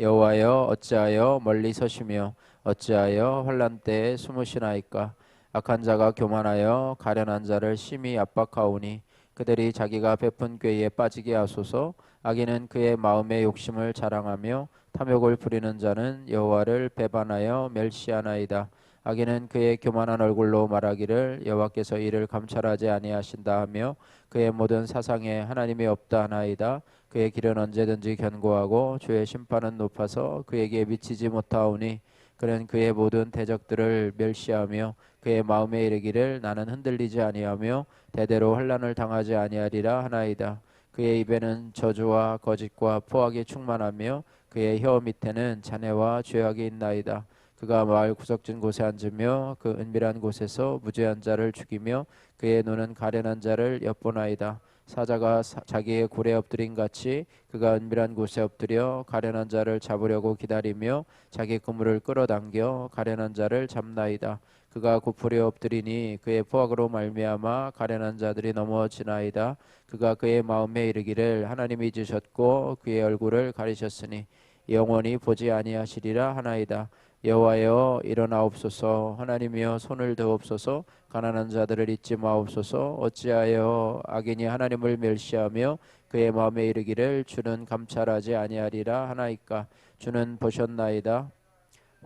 여호와여 어찌하여 멀리 서시며 어찌하여 환난 때에 숨으시나이까. 악한 자가 교만하여 가련한 자를 심히 압박하오니 그들이 자기가 베푼 꾀에 빠지게 하소서. 악인은 그의 마음의 욕심을 자랑하며 탐욕을 부리는 자는 여호와를 배반하여 멸시하나이다. 악인은 그의 교만한 얼굴로 말하기를 여호와께서 이를 감찰하지 아니하신다 하며 그의 모든 사상에 하나님이 없다 하나이다. 그의 길은 언제든지 견고하고 주의 심판은 높아서 그에게 미치지 못하오니 그는 그의 모든 대적들을 멸시하며 그의 마음에 이르기를 나는 흔들리지 아니하며 대대로 환난을 당하지 아니하리라 하나이다. 그의 입에는 저주와 거짓과 포악이 충만하며 그의 혀 밑에는 잔해와 죄악이 있나이다. 그가 마을 구석진 곳에 앉으며 그 은밀한 곳에서 무죄한 자를 죽이며 그의 눈은 가련한 자를 엿보나이다. 사자가 자기의 굴에 엎드린 같이 그가 은밀한 곳에 엎드려 가련한 자를 잡으려고 기다리며 자기 그물을 끌어당겨 가련한 자를 잡나이다. 그가 굽으려 엎드리니 그의 포악으로 말미암아 가련한 자들이 넘어지나이다. 그가 그의 마음에 이르기를 하나님이 잊으셨고 그의 얼굴을 가리셨으니 영원히 보지 아니하시리라 하나이다. 여호와여 일어나옵소서. 하나님이여 손을 드옵소서. 가난한 자들을 잊지 마옵소서. 어찌하여 악인이 하나님을 멸시하며 그의 마음에 이르기를 주는 감찰하지 아니하리라 하나이까. 주는 보셨나이다.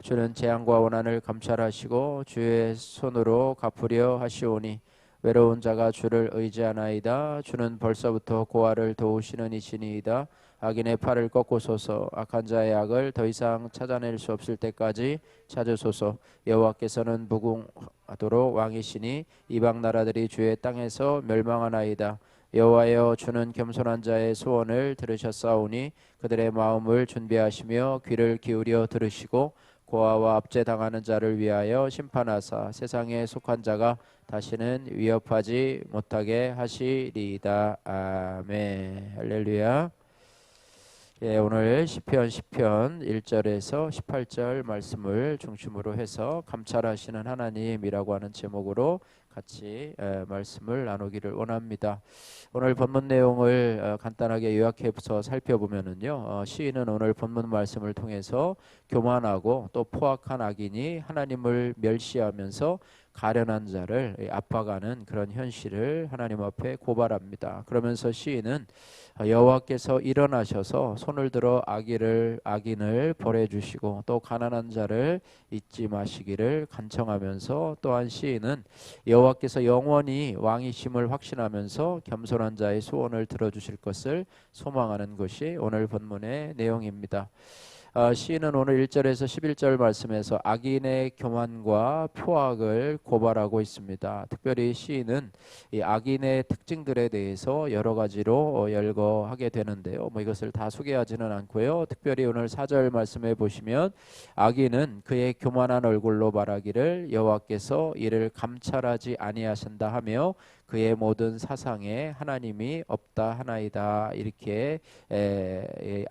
주는 재앙과 원한을 감찰하시고 주의 손으로 갚으려 하시오니 외로운 자가 주를 의지하나이다. 주는 벌써부터 고아를 도우시는 이시니이다. 악인의 팔을 꺾으소서. 악한 자의 악을 더 이상 찾아낼 수 없을 때까지 찾으소서. 여호와께서는 무궁하도록 왕이시니 이방 나라들이 주의 땅에서 멸망하나이다. 여호와여 주는 겸손한 자의 소원을 들으셨사오니 그들의 마음을 준비하시며 귀를 기울여 들으시고 고아와 압제당하는 자를 위하여 심판하사 세상에 속한 자가 다시는 위협하지 못하게 하시리이다. 아멘. 할렐루야. 예, 오늘 시편 1절에서 18절 말씀을 중심으로 해서 감찰하시는 하나님이라고 하는 제목으로 같이 말씀을 나누기를 원합니다. 오늘 본문 내용을 간단하게 요약해서 살펴보면은요, 시인은 오늘 본문 말씀을 통해서 교만하고 또 포악한 악인이 하나님을 멸시하면서 가련한 자를 압박하는 그런 현실을 하나님 앞에 고발합니다. 그러면서 시인은 여호와께서 일어나셔서 손을 들어 악인을 벌해 주시고 또 가난한 자를 잊지 마시기를 간청하면서, 또한 시인은 여호와께서 영원히 왕이심을 확신하면서 겸손한 자의 소원을 들어주실 것을 소망하는 것이 오늘 본문의 내용입니다. 시인은 오늘 1절에서 11절 말씀에서 악인의 교만과 포악을 고발하고 있습니다. 특별히 시인은 이 악인의 특징들에 대해서 여러 가지로 열거하게 되는데요. 이것을 다 소개하지는 않고요. 특별히 오늘 4절 말씀에 보시면 악인은 그의 교만한 얼굴로 말하기를 여호와께서 이를 감찰하지 아니하신다 하며 그의 모든 사상에 하나님이 없다 하나이다, 이렇게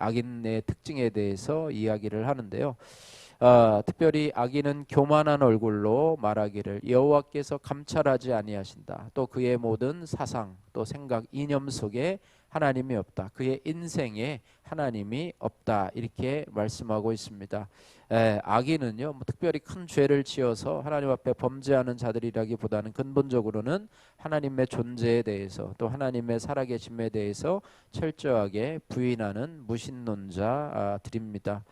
악인의 특징에 대해서 이야기를 하는데요. 특별히 악인은 교만한 얼굴로 말하기를 여호와께서 감찰하지 아니하신다. 또 그의 모든 사상, 또 생각, 이념 속에 하나님이 없다. 그의 인생에 하나님이 없다. 이렇게 말씀하고 있습니다. 악인은요, 특별히 큰 죄를 지어서 하나님 앞에 범죄하는 자들이라기보다는 근본적으로는 하나님의 존재에 대해서 또 하나님의 살아계심에 대해서 철저하게 부인하는 무신론자들입니다.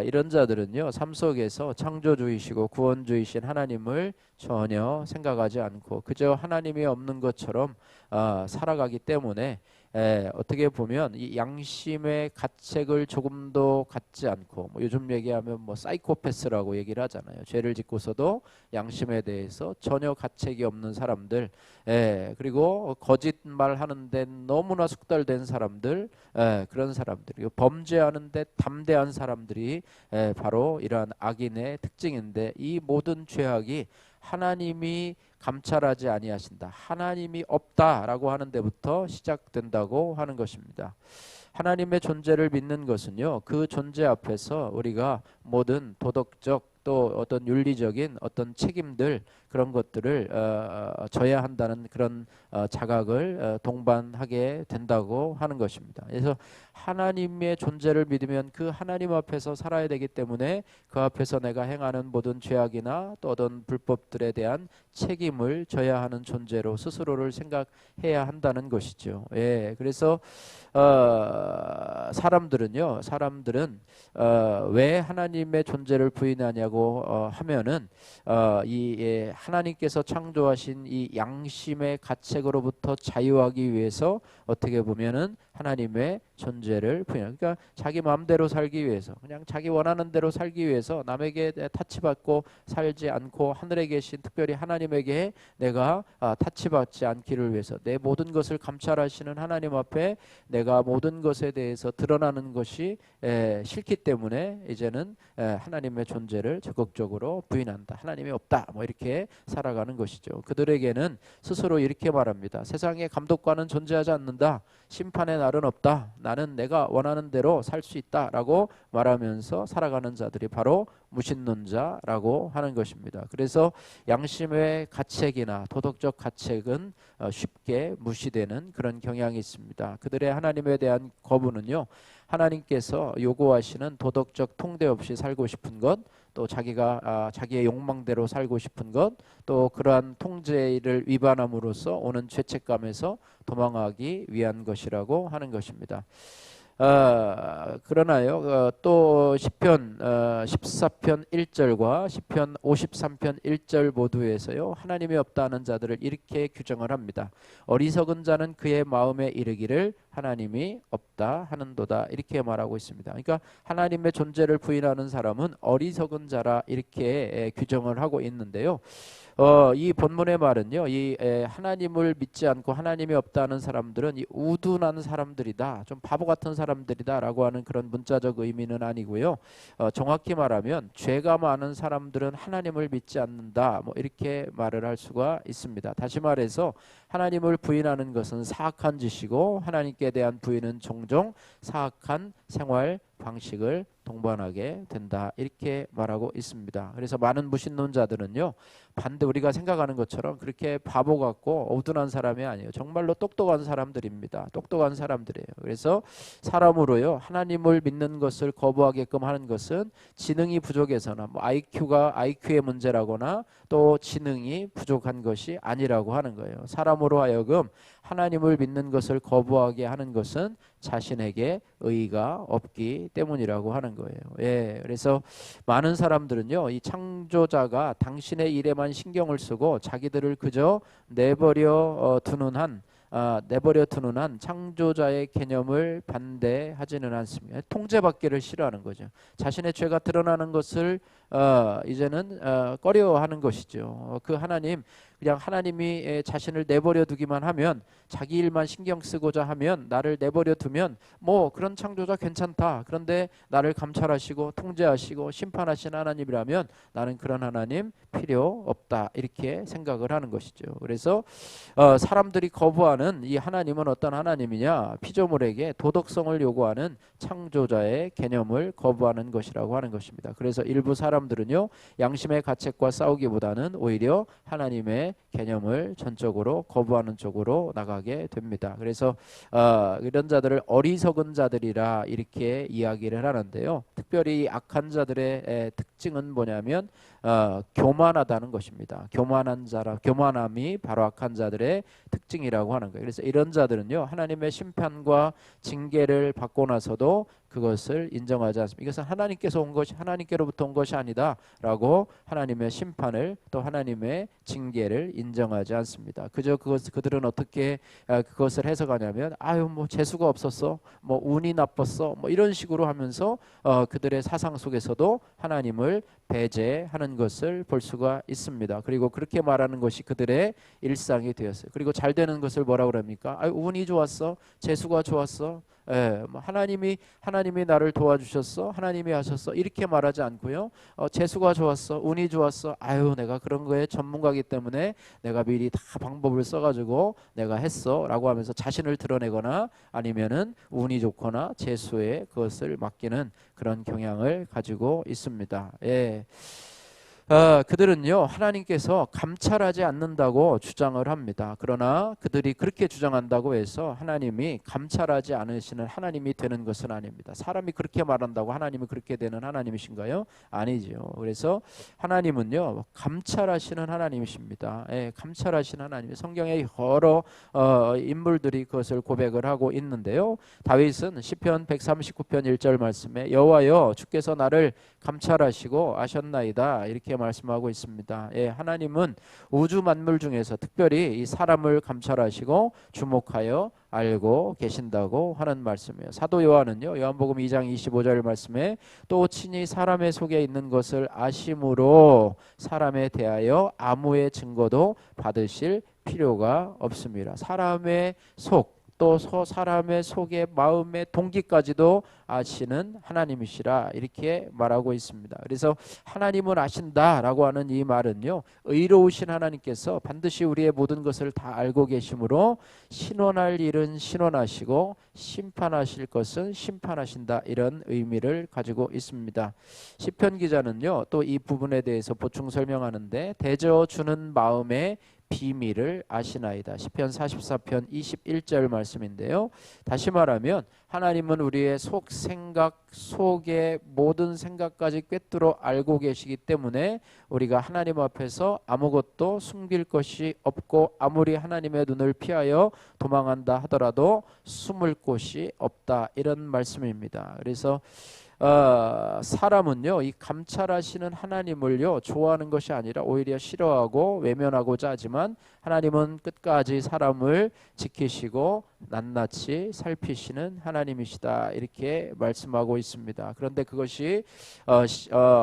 이런 자들은요, 삶 속에서 창조주이시고 구원주이신 하나님을 전혀 생각하지 않고 그저 하나님이 없는 것처럼 살아가기 때문에 어떻게 보면 이 양심의 가책을 조금도 갖지 않고, 요즘 얘기하면 사이코패스라고 얘기를 하잖아요. 죄를 짓고서도 양심에 대해서 전혀 가책이 없는 사람들, 그리고 거짓말 하는데 너무나 숙달된 사람들, 그런 사람들, 그리고 범죄하는데 담대한 사람들이 바로 이러한 악인의 특징인데, 이 모든 죄악이 하나님이 감찰하지 아니하신다, 하나님이 없다라고 하는 데부터 시작된다고 하는 것입니다. 하나님의 존재를 믿는 것은요, 그 존재 앞에서 우리가 모든 도덕적 또 어떤 윤리적인 어떤 책임들, 그런 것들을 져야 한다는 그런 자각을 동반하게 된다고 하는 것입니다. 그래서 하나님의 존재를 믿으면 그 하나님 앞에서 살아야 되기 때문에 그 앞에서 내가 행하는 모든 죄악이나 또 어떤 불법들에 대한 책임을 져야 하는 존재로 스스로를 생각해야 한다는 것이죠. 예, 그래서 사람들은 왜 하나님의 존재를 부인하냐고 하면은 하나님께서 창조하신 이 양심의 가책으로부터 자유하기 위해서 어떻게 보면은 하나님의 존재를 부인하는, 그러니까 자기 마음대로 살기 위해서, 그냥 자기 원하는 대로 살기 위해서 남에게 타치받고 살지 않고 하늘에 계신 특별히 하나님에게 내가 타치받지 않기를 위해서 내 모든 것을 감찰하시는 하나님 앞에 내가 모든 것에 대해서 드러나는 것이 싫기 때문에 이제는 하나님의 존재를 적극적으로 부인한다. 하나님이 없다. 뭐 이렇게 살아가는 것이죠. 그들에게는 스스로 이렇게 말합니다. 세상에 감독관은 존재하지 않는다. 심판의 날은 없다. 나는 내가 원하는 대로 살 수 있다라고 말하면서 살아가는 자들이 바로 무신론자라고 하는 것입니다. 그래서 양심의 가책이나 도덕적 가책은 쉽게 무시되는 그런 경향이 있습니다. 그들의 하나님에 대한 거부는요, 하나님께서 요구하시는 도덕적 통대 없이 살고 싶은 것, 또 자기가 자기의 욕망대로 살고 싶은 것, 또 그러한 통제를 위반함으로써 오는 죄책감에서 도망하기 위한 것이라고 하는 것입니다. 그러나요, 또 시편 14편 1절과 시편 53편 1절 모두에서요, 하나님이 없다는 자들을 이렇게 규정을 합니다. 어리석은 자는 그의 마음에 이르기를 하나님이 없다 하는도다, 이렇게 말하고 있습니다. 그러니까 하나님의 존재를 부인하는 사람은 어리석은 자라 이렇게 규정을 하고 있는데요. 이 본문의 말은요, 하나님을 믿지 않고 하나님이 없다는 사람들은 이 우둔한 사람들이다, 좀 바보 같은 사람들이다라고 하는 그런 문자적 의미는 아니고요. 정확히 말하면 죄가 많은 사람들은 하나님을 믿지 않는다, 뭐 이렇게 말을 할 수가 있습니다. 다시 말해서 하나님을 부인하는 것은 사악한 짓이고 하나님께 대한 부인은 종종 사악한 생활 방식을 동반하게 된다, 이렇게 말하고 있습니다. 그래서 많은 무신론자들은요, 반대 우리가 생각하는 것처럼 그렇게 바보 같고 어두운 사람이 아니에요. 정말로 똑똑한 사람들입니다. 똑똑한 사람들이에요. 그래서 사람으로요, 하나님을 믿는 것을 거부하게끔 하는 것은 지능이 부족해서나 뭐 IQ의 문제라거나 또 지능이 부족한 것이 아니라고 하는 거예요. 사람으로 하여금 하나님을 믿는 것을 거부하게 하는 것은 자신에게 의의가 없기 때문이라고 하는 거예요. 예, 그래서 많은 사람들은요, 이 창조자가 당신의 일에만 신경을 쓰고 자기들을 그저 내버려 두는 한 창조자의 개념을 반대하지는 않습니다. 통제받기를 싫어하는 거죠. 자신의 죄가 드러나는 것을 이제는 꺼려하는 것이죠. 그 하나님, 그냥 하나님이 자신을 내버려 두기만 하면, 자기 일만 신경 쓰고자 하면, 나를 내버려 두면 뭐 그런 창조자 괜찮다. 그런데 나를 감찰하시고 통제하시고 심판하신 하나님이라면 나는 그런 하나님 필요 없다, 이렇게 생각을 하는 것이죠. 그래서 사람들이 거부하는 이 하나님은 어떤 하나님이냐? 피조물에게 도덕성을 요구하는 창조자의 개념을 거부하는 것이라고 하는 것입니다. 그래서 일부 사람들은요, 양심의 가책과 싸우기보다는 오히려 하나님의 개념을 전적으로 거부하는 쪽으로 나가게 됩니다. 그래서 이런 자들을 어리석은 자들이라 이렇게 이야기를 하는데요. 특별히 악한 자들의 특징은 뭐냐면 교만하다는 것입니다. 교만함이 바로 악한 자들의 특징이라고 하는 거예요. 그래서 이런 자들은요, 하나님의 심판과 징계를 받고 나서도 그것을 인정하지 않습니다. 이것은 하나님께로부터 온 것이 아니다라고 하나님의 심판을, 또 하나님의 징계를 인정하지 않습니다. 그저 그들은 어떻게 그것을 해석하냐면, 뭐 재수가 없었어, 뭐 운이 나빴어, 뭐 이런 식으로 하면서 그들의 사상 속에서도 하나님을 배제하는 것을 볼 수가 있습니다. 그리고 그렇게 말하는 것이 그들의 일상이 되었어요. 그리고 잘 되는 것을 뭐라고 합니까? 운이 좋았어, 재수가 좋았어, 뭐 하나님이 나를 도와주셨어, 하나님이 하셨어, 이렇게 말하지 않고요, 재수가 좋았어, 운이 좋았어, 내가 그런 거에 전문가이기 때문에 내가 미리 다 방법을 써가지고 내가 했어 라고 하면서 자신을 드러내거나 아니면은 운이 좋거나 재수에 그것을 맡기는 그런 경향을 가지고 있습니다. 예. 그들은요 하나님께서 감찰하지 않는다고 주장을 합니다. 그러나 그들이 그렇게 주장한다고 해서 하나님이 감찰하지 않으시는 하나님이 되는 것은 아닙니다. 사람이 그렇게 말한다고 하나님이 그렇게 되는 하나님이신가요? 아니죠. 그래서 하나님은요 감찰하시는 하나님이십니다. 예, 감찰하시는 하나님. 성경에 여러 인물들이 그것을 고백을 하고 있는데요. 다윗은 시편 139편 1절 말씀에 여호와여 주께서 나를 감찰하시고 아셨나이다 이렇게 말씀하고 있습니다. 예, 하나님은 우주 만물 중에서 특별히 이 사람을 감찰하시고 주목하여 알고 계신다고 하는 말씀이에요. 사도 요한은요 요한복음 2장 25절 말씀에 또 친히 사람의 속에 있는 것을 아심으로 사람에 대하여 아무의 증거도 받으실 필요가 없습니다. 사람의 속 또 사람의 속의 마음의 동기까지도 아시는 하나님이시라 이렇게 말하고 있습니다. 그래서 하나님은 아신다라고 하는 이 말은요 의로우신 하나님께서 반드시 우리의 모든 것을 다 알고 계시므로 신원할 일은 신원하시고 심판하실 것은 심판하신다 이런 의미를 가지고 있습니다. 시편 기자는요 또 이 부분에 대해서 보충 설명하는데 대저 주는 마음의 비밀을 아시나이다. 시편 44편 21절 말씀인데요. 다시 말하면 하나님은 우리의 속 생각 속의 모든 생각까지 꿰뚫어 알고 계시기 때문에 우리가 하나님 앞에서 아무것도 숨길 것이 없고 아무리 하나님의 눈을 피하여 도망한다 하더라도 숨을 곳이 없다 이런 말씀입니다. 그래서 사람은요 이 감찰하시는 하나님을요 좋아하는 것이 아니라 오히려 싫어하고 외면하고자 하지만 하나님은 끝까지 사람을 지키시고 낱낱이 살피시는 하나님이시다 이렇게 말씀하고 있습니다. 그런데 그것이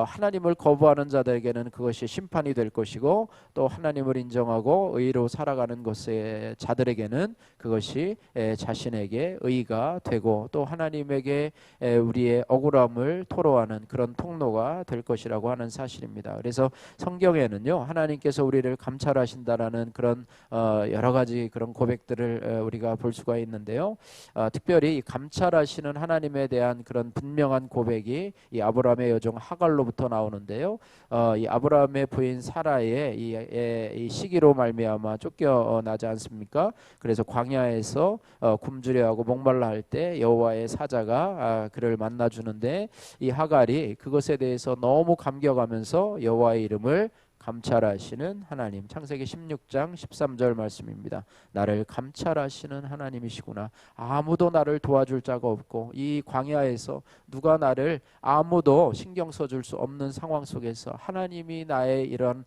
하나님을 거부하는 자들에게는 그것이 심판이 될 것이고 또 하나님을 인정하고 의로 살아가는 것의 자들에게는 그것이 자신에게 의가 되고 또 하나님에게 우리의 억울함을 토로하는 그런 통로가 될 것이라고 하는 사실입니다. 그래서 성경에는요 하나님께서 우리를 감찰하신다라는 그런 여러 가지 그런 고백들을 우리가 볼 수가 있는데요. 특별히 감찰하시는 하나님에 대한 그런 분명한 고백이 이 아브라함의 여종 하갈로부터 나오는데요. 이 아브라함의 부인 사라의 이 시기로 말미암아 쫓겨나지 않습니까? 그래서 광야에서 굶주려 하고 목말라 할 때 여호와의 사자가 그를 만나 주는데 이 하갈이 그것에 대해서 너무 감격하면서 여호와의 이름을 감찰하시는 하나님. 창세기 16장 13절 말씀입니다. 나를 감찰하시는 하나님이시구나. 아무도 나를 도와줄 자가 없고 이 광야에서 누가 나를 아무도 신경 써줄 수 없는 상황 속에서 하나님이 나의 이런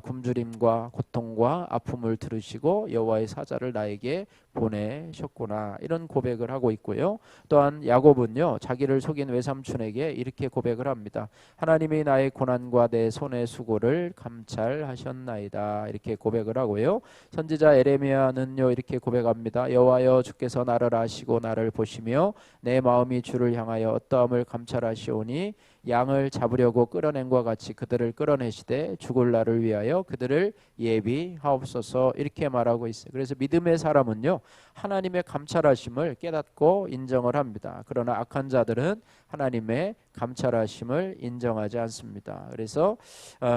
굶주림과 고통과 아픔을 들으시고 여호와의 사자를 나에게 보내셨구나 이런 고백을 하고 있고요. 또한 야곱은요 자기를 속인 외삼촌에게 이렇게 고백을 합니다. 하나님이 나의 고난과 내 손의 수고를 감찰하셨나이다 이렇게 고백을 하고요. 선지자 에레미야는요 이렇게 고백합니다. 여호와여 주께서 나를 아시고 나를 보시며 내 마음이 주를 향하여 어떠함을 감찰하시오니 양을 잡으려고 끌어낸과 같이 그들을 끌어내시되 죽을 날을 위하여 그들을 예비하옵소서 이렇게 말하고 있어요. 그래서 믿음의 사람은요 하나님의 감찰하심을 깨닫고 인정을 합니다. 그러나 악한 자들은 하나님의 감찰하심을 인정하지 않습니다. 그래서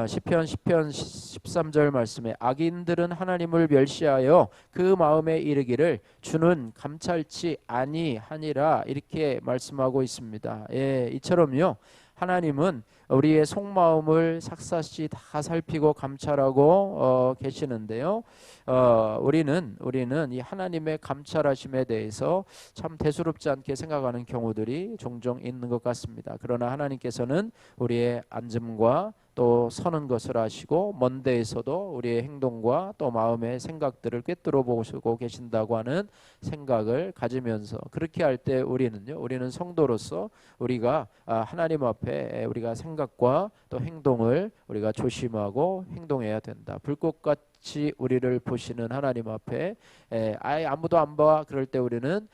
시편 13절 말씀에 악인들은 하나님을 멸시하여 그 마음에 이르기를 주는 감찰치 아니하니라 이렇게 말씀하고 있습니다. 예, 이처럼요 하나님은 우리의 속마음을 샅샅이 다 살피고 감찰하고 계시는데요. 우리는 이 하나님의 감찰하심에 대해서 참 대수롭지 않게 생각하는 경우들이 종종 있는 것 같습니다. 그러나 하나님께서는 우리의 앉음과 또 서는 것을 아시고 먼 데에서도 우리의 행동과 또 마음의 생각들을 꿰뚫어 보시고 계신다고 하는 생각을 가지면서 그렇게 할 때 우리는 성도로서 우리가 하나님 앞에 우리가 생각과 또 행동을 우리가 조심하고 행동해야 된다. 불꽃같이 같이 우리를 보시는 하나님 앞에 아예 아무도 안 봐 그럴 때 우리는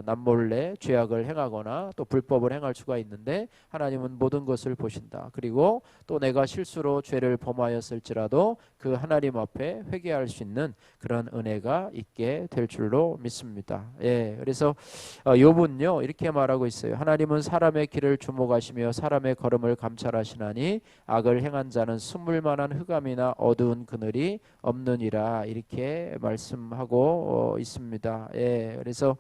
남몰래 죄악을 행하거나 또 불법을 행할 수가 있는데 하나님은 모든 것을 보신다. 그리고 또 내가 실수로 죄를 범하였을지라도 그 하나님 앞에 회개할 수 있는 그런 은혜가 있게 될 줄로 믿습니다. 그래서 욥은요 이렇게 말하고 있어요. 하나님은 사람의 길을 주목하시며 사람의 걸음을 감찰하시나니 악을 행한 자는 숨을 만한 흑암이나 어두운 그늘이 없느니라 이렇게 말씀하고 있습니다. 그래서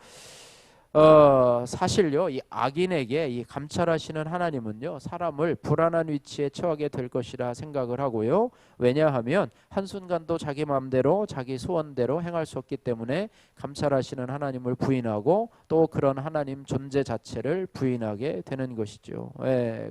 사실요 이 악인에게 이 감찰하시는 하나님은요 사람을 불안한 위치에 처하게 될 것이라 생각을 하고요. 왜냐하면 한순간도 자기 마음대로 자기 소원대로 행할 수 없기 때문에 감찰하시는 하나님을 부인하고 또 그런 하나님 존재 자체를 부인하게 되는 것이죠.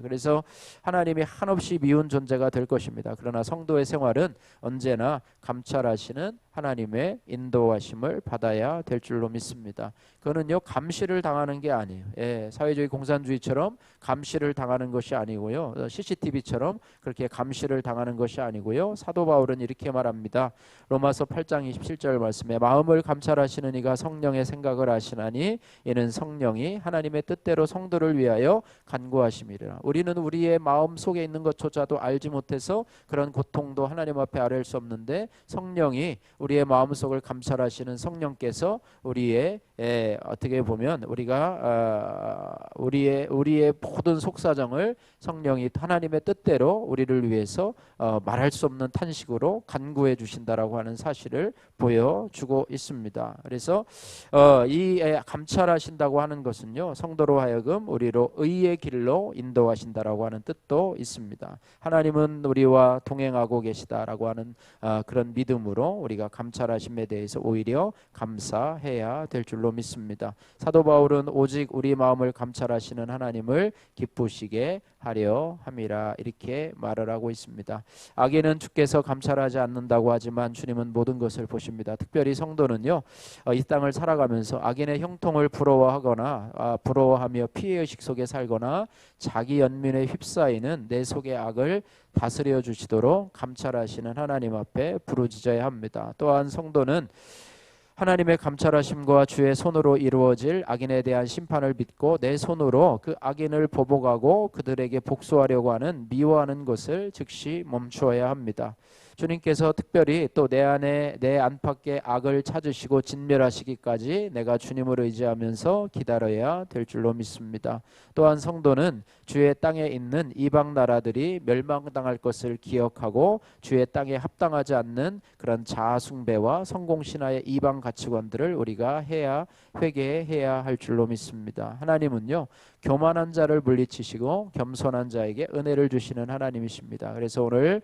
그래서 하나님이 한없이 미운 존재가 될 것입니다. 그러나 성도의 생활은 언제나 감찰하시는 하나님의 인도하심을 받아야 될 줄로 믿습니다. 그거는요 감시를 당하는 게 아니에요. 사회주의 공산주의처럼 감시를 당하는 것이 아니고요. CCTV처럼 그렇게 감시를 당하는 것이 아니고요. 사도 바울은 이렇게 말합니다. 로마서 8장 27절 말씀에 마음을 감찰하시는 이가 성령의 생각을 아시나니 이는 성령이 하나님의 뜻대로 성도를 위하여 간구하심이라. 우리는 우리의 마음 속에 있는 것조차도 알지 못해서 그런 고통도 하나님 앞에 아뢰일 수 없는데 성령이 우리의 마음속을 감찰하시는 성령께서 우리의 어떻게 보면 우리가 우리의 모든 속사정을 성령이 하나님의 뜻대로 우리를 위해서 말할 수 없는 탄식으로 간구해 주신다라고 하는 사실을 보여주고 있습니다. 그래서 이 감찰하신다고 하는 것은요 성도로 하여금 우리로 의의 길로 인도하신다라고 하는 뜻도 있습니다. 하나님은 우리와 동행하고 계시다라고 하는 그런 믿음으로 우리가 감찰하심에 대해서 오히려 감사해야 될 줄로 믿습니다. 사도 바울은 오직 우리 마음을 감찰하시는 하나님을 기쁘시게 하려 함이라 이렇게 말을 하고 있습니다. 악인은 주께서 감찰하지 않는다고 하지만 주님은 모든 것을 보십니다. 특별히 성도는요 이 땅을 살아가면서 악인의 형통을 부러워하며 피해의식 속에 살거나 자기 연민에 휩싸이는 내 속의 악을 다스려 주시도록 감찰하시는 하나님 앞에 부르짖어야 합니다. 또한 성도는 하나님의 감찰하심과 주의 손으로 이루어질 악인에 대한 심판을 믿고 내 손으로 그 악인을 보복하고 그들에게 복수하려고 하는 미워하는 것을 즉시 멈추어야 합니다. 주님께서 특별히 또 내 안에 내 안팎의 악을 찾으시고 진멸하시기까지 내가 주님을 의지하면서 기다려야 될 줄로 믿습니다. 또한 성도는 주의 땅에 있는 이방 나라들이 멸망당할 것을 기억하고 주의 땅에 합당하지 않는 그런 자아숭배와 성공신화의 이방 가치관들을 우리가 회개해야 할 줄로 믿습니다. 하나님은요 교만한 자를 물리치시고 겸손한 자에게 은혜를 주시는 하나님이십니다. 그래서 오늘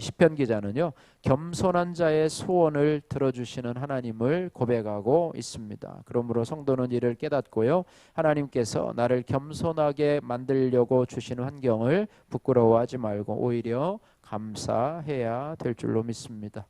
시편 기자는요 겸손한 자의 소원을 들어주시는 하나님을 고백하고 있습니다. 그러므로 성도는 이를 깨닫고요 하나님께서 나를 겸손하게 만들려고 주시는 환경을 부끄러워하지 말고 오히려 감사해야 될 줄로 믿습니다.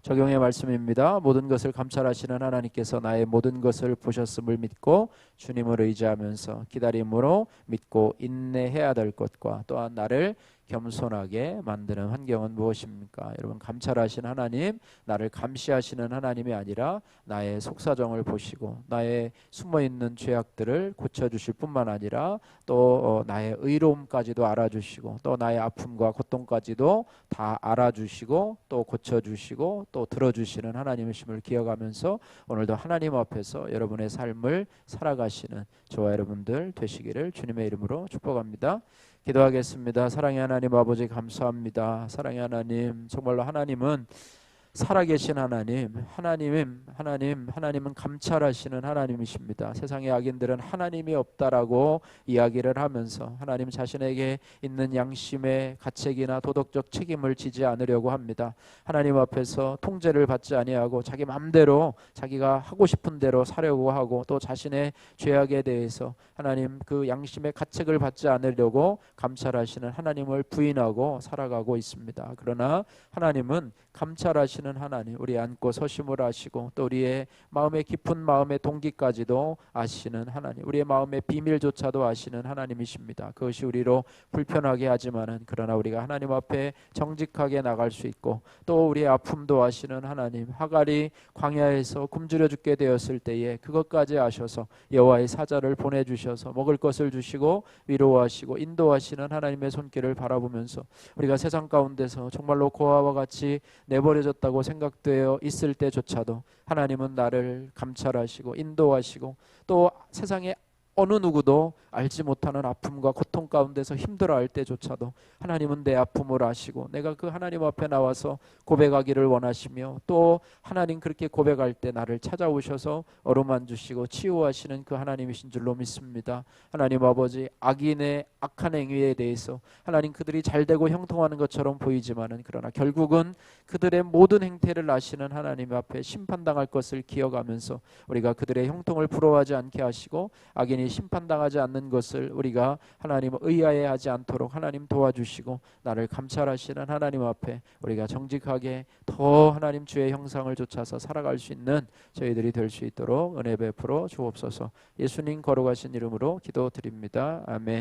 적용의 말씀입니다. 모든 것을 감찰하시는 하나님께서 나의 모든 것을 보셨음을 믿고 주님을 의지하면서 기다림으로 믿고 인내해야 될 것과 또한 나를 겸손하게 만드는 환경은 무엇입니까? 여러분 감찰하신 하나님, 나를 감시하시는 하나님이 아니라 나의 속사정을 보시고 나의 숨어있는 죄악들을 고쳐주실 뿐만 아니라 또 나의 의로움까지도 알아주시고 또 나의 아픔과 고통까지도 다 알아주시고 또 고쳐주시고 또 들어주시는 하나님이심을 기억하면서 오늘도 하나님 앞에서 여러분의 삶을 살아가시는 저와 여러분들 되시기를 주님의 이름으로 축복합니다. 기도하겠습니다. 사랑의 하나님 아버지 감사합니다. 사랑의 하나님 정말로 하나님은 살아계신 하나님은 감찰하시는 하나님이십니다. 세상의 악인들은 하나님이 없다라고 이야기를 하면서 하나님 자신에게 있는 양심의 가책이나 도덕적 책임을 지지 않으려고 합니다. 하나님 앞에서 통제를 받지 아니하고 자기 마음대로 자기가 하고 싶은 대로 사려고 하고 또 자신의 죄악에 대해서 하나님 그 양심의 가책을 받지 않으려고 감찰하시는 하나님을 부인하고 살아가고 있습니다. 그러나 하나님은 감찰하시는 아시는 하나님, 우리 안고 서심을 아시고 또 우리의 마음의 깊은 마음의 동기까지도 아시는 하나님, 우리의 마음의 비밀조차도 아시는 하나님이십니다. 그것이 우리로 불편하게 하지만은 그러나 우리가 하나님 앞에 정직하게 나갈 수 있고 또 우리의 아픔도 아시는 하나님, 하갈이 광야에서 굶주려 죽게 되었을 때에 그것까지 아셔서 여호와의 사자를 보내주셔서 먹을 것을 주시고 위로하시고 인도하시는 하나님의 손길을 바라보면서 우리가 세상 가운데서 정말로 고아와 같이 내버려졌다고 생각되어 있을 때조차도 하나님은 나를 감찰하시고 인도하시고 또 세상에 어느 누구도 알지 못하는 아픔과 고통 가운데서 힘들어할 때조차도 하나님은 내 아픔을 아시고 내가 그 하나님 앞에 나와서 고백하기를 원하시며 또 하나님 그렇게 고백할 때 나를 찾아오셔서 어루만 주시고 치유하시는 그 하나님이신 줄로 믿습니다. 하나님 아버지, 악인의 악한 행위에 대해서 하나님 그들이 잘되고 형통하는 것처럼 보이지만은 그러나 결국은 그들의 모든 행태를 아시는 하나님 앞에 심판당할 것을 기억하면서 우리가 그들의 형통을 부러워하지 않게 하시고 악인이 심판당하지 않는 것을 우리가 하나님 의아해하지 않도록 하나님 도와주시고 나를 감찰하시는 하나님 앞에 우리가 정직하게 더 하나님 주의 형상을 쫓아서 살아갈 수 있는 저희들이 될 수 있도록 은혜 베풀어 주옵소서. 예수님 거룩하신 이름으로 기도드립니다. 아멘.